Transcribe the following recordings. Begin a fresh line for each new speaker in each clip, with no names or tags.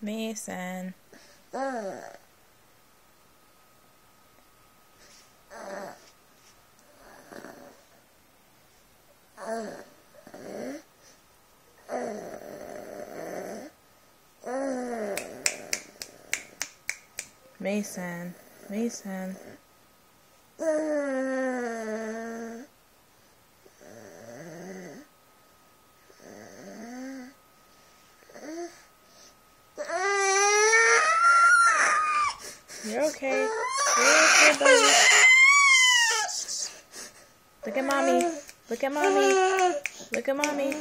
Mason. Mason. Mason. You're okay. You're okay, buddy. Look at mommy. Look at mommy. Look at mommy.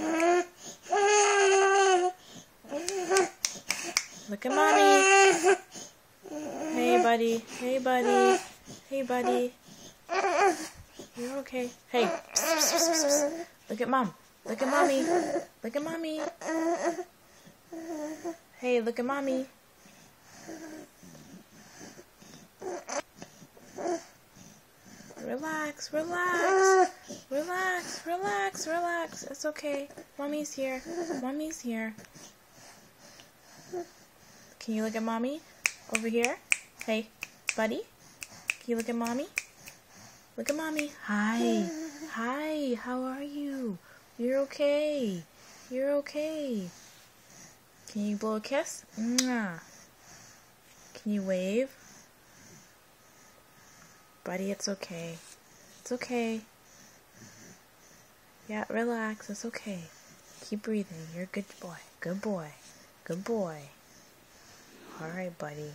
Look at mommy. Hey, buddy. Hey, buddy. Hey, buddy. You're okay. Hey. Look at mom. Look at mommy. Look at mommy. Hey, look at mommy. Relax, relax, relax, relax, relax. It's okay. Mommy's here. Mommy's here. Can you look at mommy? Over here? Hey, buddy? Can you look at mommy? Look at mommy. Hi. Hi, how are you? You're okay. You're okay. Can you blow a kiss? Mwah. Can you wave? Buddy, it's okay. It's okay. Yeah, relax. It's okay. Keep breathing. You're a good boy. Good boy. Good boy. Alright, buddy.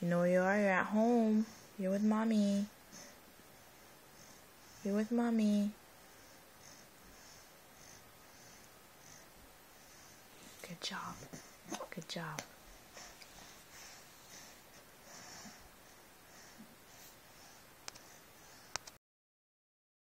You know where you are? You're at home. You're with mommy. You're with mommy. Good job. Good job.